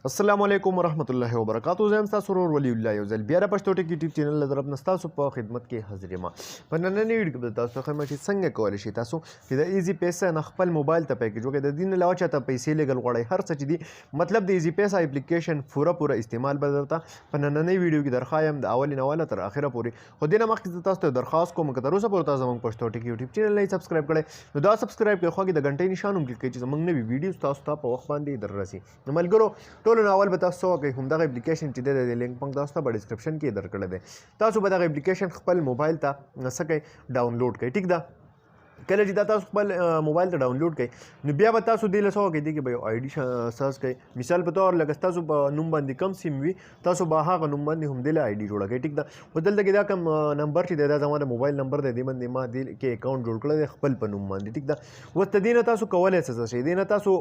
السلام علیکم ورحمت الله وبرکاتہ. زه یم ستاسو ورور ولی الله یو ځل بیا د پښتو ټک یوټیوب چینل له طرف نه ستاسو په خدمت کې حاضر یم. په نننۍ ویډیو کې به تاسو ته ښیم چې څنګه کولی شئ تاسو چې د ایزي پیسه نه خپل موبایل ته پیکیج وکړئ. د دې نه علاوه چاته پیسې لیږل غواړئ هر څه چې دي مطلب د ایزي پیسه اپلیکیشن پوره استعمال به درته په نننۍ ویډیو کې درښایم د اول نه اوله تر اخره پورې. خو دې نه مخکې زه تاسو ته درخواست کوم که تر اوسه پورې تاسو زموږ پښتو ټک یوټیوب چینل نه سبسکرایب کړئ نو دا سبسکرایب کړئ، خوا کې د غنټۍ نشان هم کلیک کړئ چې زموږ نوي ویډیوز تاسو ته په وخت باندې در رسي. نو ملګرو ټولو نه اول به تاسو کوئ همدغه اپلیکیشن چې دی د لینک پنګ تاسو ته په ډسکرپشن کې درکړی دی. تاسو به دغه اپلیکیشن خپل موبایل ته څه کوئ ډاونلوډ کړئ. ټیک ده، کله چې دا تاسو خپل موبایل ته ډاونلوډ کړئ نو بیا به تاسو دې له څه وکړئ، دې کې به یو آی ډي سرچ کړئ. مثال په طور لکه ستاسو په نوم باندې کم سیم وي تاسو به هغه نوم باندې هم دې له آی ډي جوړه کړئ. ټیک ده، خو دلته کې دا کوم نمبر چې دی دا زما د موبایل نمبر دی، دې باندې ما دې کې اکاونټ جوړ کړی دی خپل په نوم باندې. ټیک ده، اوس د دې نه تاسو کولی څه شئ، دې نه تاسو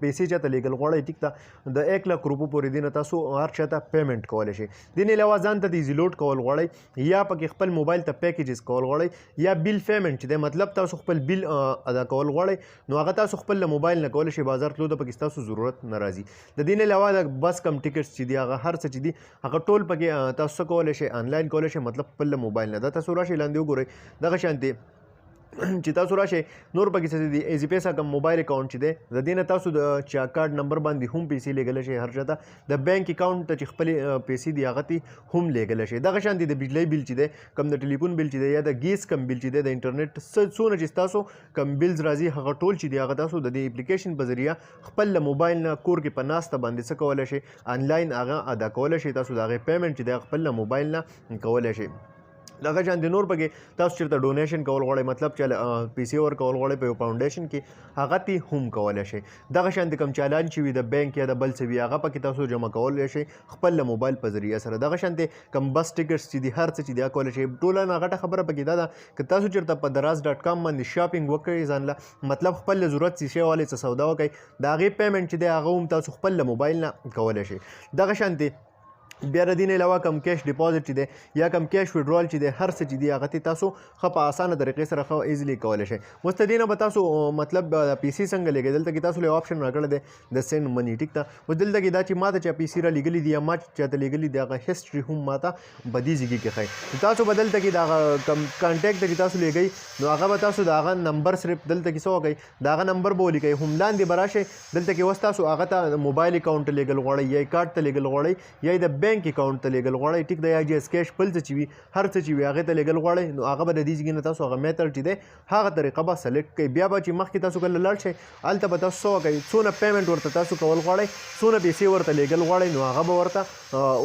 پیسې چاته لیږل غواړئ. ټیک ده، د 1 لک روپو پورې دې نه تاسو هر چاته پیمنټ کولی شئ. دې نه علاوه ځان ته د ایزي لوډ کول غواړئ یا پکې خپل موبایل ته پیکیجز کول غواړئ یا بیل پیمنټ چې دی مطلب تاسو خپل بیل ادا کول غواړئ نو هغه تاسو خپل له موبایل نه کولی شئ. بازار تلو ته پکې ستاسو ضرورت نه راځي. د دې نه علاوه د بس کم ټکټس چې دي هغه هر څه چې دي هغه ټول پکې تاسو څه کولی شئ آنلاین کولی شئ، مطلب خپل له موبایل نه. دا تاسو راشئ لاندې وګورئ دغه شانتې چې تاسو راشئ نور پکې څه دي ایزي پیسه کوم موبایل اکاونټ چې دی د دې نه تاسو د چا کارډ نمبر باندې هم پیسې لیږلی شئ هر چاته. د بینک اکاونټ ته چې خپلې پیسې دي هغه ته هم لیږلی شئ. دغه شانتې د بجلی بیل چې دی کم د ټلیفون بیل چې دی یا د ګیس کم بیل چې دی د انټرنیټ څونه چې ستاسو کم بیلز راځي هغه ټول چې دی هغه تاسو د دې اپلیکیشن په ذریعه خپل له موبایل نه کور کې په ناسته باندې څه کولی شئ آنلاین هغه ادا کولی شئ. تاسو د هغې پیمنټ چې دی خپل له موبایل نه کولی شئ. دغه شانتې نور پکې تاسو چېرته ډونیشن کول غواړئ مطلب چې پیسې ورکول غواړئ په یو فاونډیشن کې هغه ته هم کولی شئ. دغه شانتې کوم چالان چې وي د بینک یا د بل څه وي هغه پکې تاسو جمع کولی شئ خپل له موبایل په ذریعه سره. دغه شانتې کوم بس ټکټس چې دي هر څه چې دي هغه کولی شئ. ټوله نه غټه خبره پکې دا ده که تاسو چېرته په دراز.com باندې شاپینګ وکړئ ځان له مطلب خپل له ضرورت شیشې والې څه سودا وکړئ د هغې پیمنټ چې دی هغه هم تاسو خپل له موبایل نه کولی شئ. دغه شانتې بیا د دې نه علاوه کم کیش ډپازټ چې دی یا کم کیش وډرال چې دی هر څه چې دي هغه ته تاسو ښه په اسانه طریقې سره ښه ایزیلی کولی شئ. اوس د دې نه به تاسو مطلب پیسې څنګه لیږئ، دلته کې تاسو له آپشن راکړی دی د سینډ مني. ټیک ده، اوس دلته کې دا چې ما ته چا پیسې را لیږلي دي یا ما چاته لیږلي دي هغه هسټري هم ما ته په دې ځای کې ښایي. تاسو به دلته کې د هغه کم کانټیکټ ته چې تاسو لیږئ نو هغه به تاسو د هغه نمبر صرف دلته کې څه وکړئ د هغه نمبر به ولیکئ. هم لاندې به راشئ دلته کې اوس تاسو هغه ته موبایل اکاونټ ته لیږل غواړئ یا کارډ ته لیږل غواړئ یا د بینک اکاونټ ته لیږل غواړئ. ټیک ده، یا جیس کیش بل څه چې وي هر څه چې وي هغې ته لیږل غواړئ نو هغه به د دې ځای نه تاسو هغه میتھډ چې دی هغه طریقه به سلیکټ کړئ. بیا به چې مخکې تاسو کله لاړ شئ هلته به تاسو څه وکړئ څونه پیمنټ ورته تاسو کول غواړئ څونه پیسې ورته لیږل غواړئ نو هغه به ورته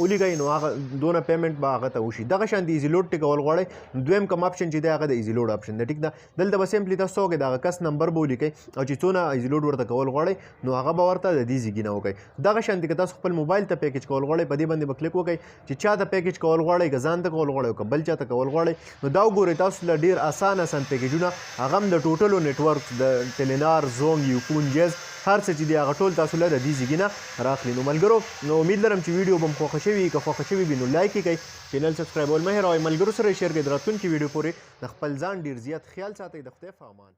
ولیکئ نو هغه دونه پیمنټ به هغه ته وشي. دغه شانتې ایزي لوډ ټکول غواړئ نو دویم کوم آپشن چې دی هغه د ایزي لوډ آپشن دی. ټیک ده، دلته به سمپلي تاسو څه وکړئ د هغه کس نمبر به ولیکئ او چې څونه ایزي لوډ ورته کول غواړئ نو هغه به ورته د دې ځای نه وکړئ. دغه شانتې که تاسو خپل موبایل ته پیکیج کول غواړئ په دې باندې به کلیک وکړئ چې چا ته پیکیج کول غواړئ که ځان ته کول غواړئ او که بل چا ته کول غواړئ نو دا وګورئ تاسو له ډېر اسان پیکیجونه هغه هم د ټوټلو نیټورک د ټیلینار زونګ یوفون جیز هر څه چې دي هغه ټول تاسو له د دې ځای نه راخلي. نو ملګرو نو امید لرم چې ویډیو به مو خوښه شوي وي، که خوښه شوي وي نو لایک یې کړئ، چینل سبسکرایبول مه هېروئ، ملګرو سره یې شیر کړئ. د راتلونکي ویډیو پورې د خپل ځان ډېر زیات خیال ساتئ. د خدای په امان.